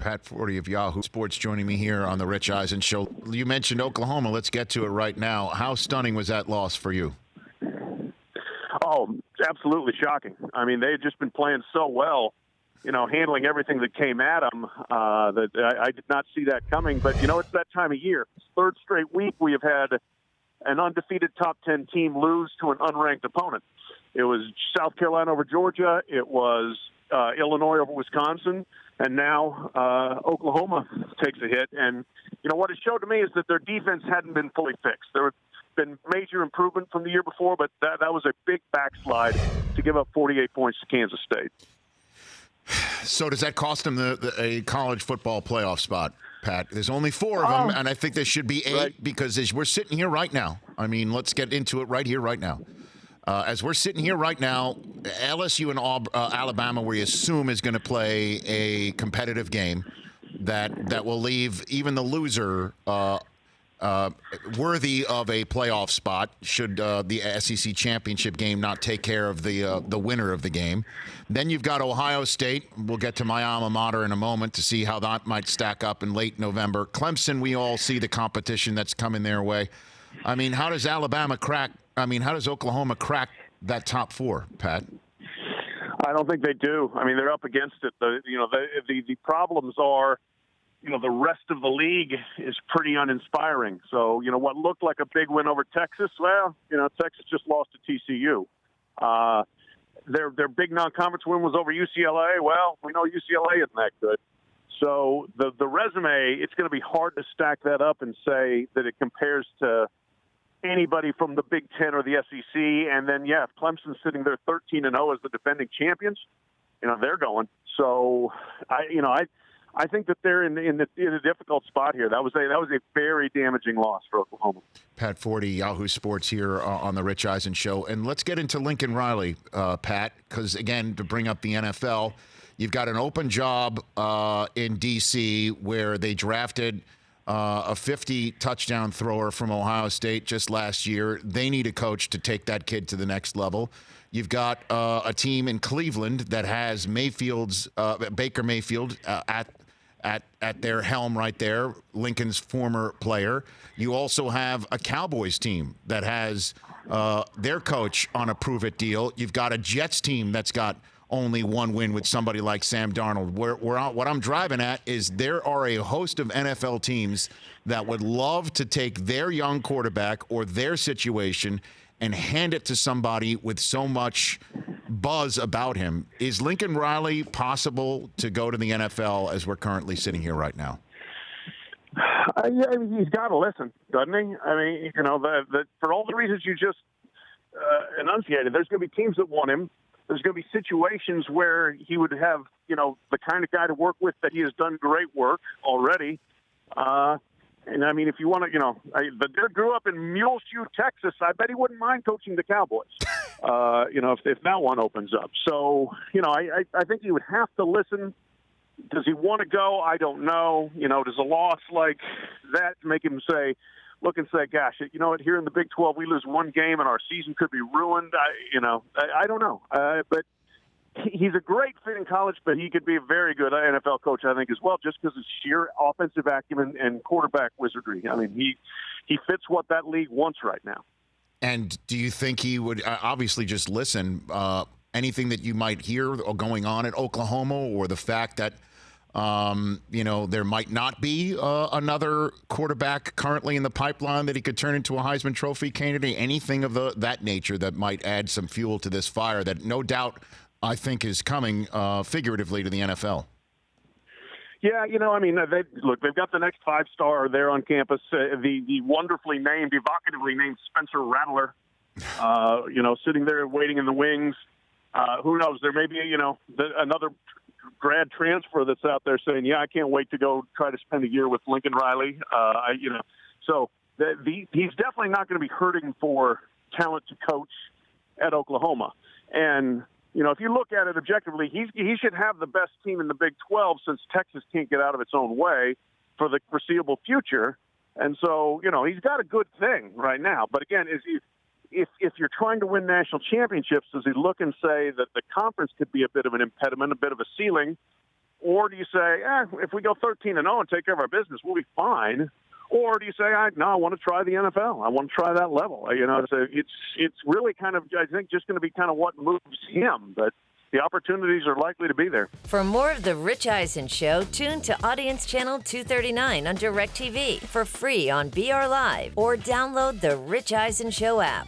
Pat Forde of Yahoo Sports joining me here on the Rich Eisen Show. You mentioned Oklahoma. Let's get to it right now. How stunning was that loss for you? Oh, absolutely shocking. I mean, they had just been playing so well, handling everything that came at them, that I did not see that coming. But, it's that time of year. Third straight week we have had an undefeated top 10 team lose to an unranked opponent. It was South Carolina over Georgia. It was Illinois over Wisconsin. And now Oklahoma takes a hit. And, what it showed to me is that their defense hadn't been fully fixed. There had been major improvement from the year before, but that was a big backslide to give up 48 points to Kansas State. So does that cost them a college football playoff spot, Pat? There's only 4 of them, and I think there should be 8 right. Because as we're sitting here right now, I mean, let's get into it right here, right now. As we're sitting here right now, LSU and Alabama, we assume, is going to play a competitive game that will leave even the loser worthy of a playoff spot should the SEC championship game not take care of the winner of the game. Then you've got Ohio State. We'll get to my alma mater in a moment to see how that might stack up in late November. Clemson, we all see the competition that's coming their way. I mean, how does how does Oklahoma crack that top 4, Pat? I don't think they do. I mean, they're up against it. The problems are, the rest of the league is pretty uninspiring. So, what looked like a big win over Texas, well, Texas just lost to TCU. Their big non-conference win was over UCLA. Well, we know UCLA isn't that good. So the resume, it's going to be hard to stack that up and say that it compares to anybody from the Big Ten or the SEC. And then, if Clemson's sitting there 13-0 as the defending champions, they're going. So, I think that they're in a difficult spot here. That was a very damaging loss for Oklahoma. Pat Forde, Yahoo Sports here on the Rich Eisen Show. And let's get into Lincoln Riley, Pat, because, again, to bring up the NFL, you've got an open job in D.C. where they drafted a 50-touchdown thrower from Ohio State just last year. They need a coach to take that kid to the next level. You've got a team in Cleveland that has Baker Mayfield at their helm right there, Lincoln's former player. You also have a Cowboys team that has their coach on a prove-it deal. You've got a Jets team that's got only 1 win with somebody like Sam Darnold. What I'm driving at is there are a host of NFL teams that would love to take their young quarterback or their situation and hand it to somebody with so much buzz about him. Is Lincoln Riley possible to go to the NFL as we're currently sitting here right now? He's got to listen, doesn't he? I mean, for all the reasons you just enunciated, there's going to be teams that want him. There's going to be situations where he would have, the kind of guy to work with that he has done great work already. And I mean, if you want to, the dude grew up in Muleshoe, Texas. I bet he wouldn't mind coaching the Cowboys, if that one opens up. So, I think he would have to listen. Does he want to go? I don't know. Does a loss like that make him look and say, gosh, here in the Big 12, we lose 1 game and our season could be ruined. I don't know. But he's a great fit in college, but he could be a very good NFL coach, I think, as well, just because of sheer offensive acumen and quarterback wizardry. I mean, he fits what that league wants right now. And do you think he would obviously just listen? Anything that you might hear going on at Oklahoma, or the fact that there might not be another quarterback currently in the pipeline that he could turn into a Heisman Trophy candidate, anything of that nature that might add some fuel to this fire that no doubt I think is coming figuratively to the NFL? Yeah, they've got the next 5-star there on campus, the wonderfully named, evocatively named Spencer Rattler, sitting there waiting in the wings. Who knows? There may be, another grad transfer that's out there saying, yeah, I can't wait to go try to spend a year with Lincoln Riley. So he's definitely not going to be hurting for talent to coach at Oklahoma. And, if you look at it objectively, he should have the best team in the Big 12 since Texas can't get out of its own way for the foreseeable future. And so, he's got a good thing right now. But again, if you're trying to win national championships, does he look and say that the conference could be a bit of an impediment, a bit of a ceiling? Or do you say, if we go 13-0 and take care of our business, we'll be fine? Or do you say, no, I want to try the NFL. I want to try that level. So it's really kind of, I think, just going to be kind of what moves him. But the opportunities are likely to be there. For more of The Rich Eisen Show, tune to Audience Channel 239 on DirecTV for free on BR Live or download The Rich Eisen Show app.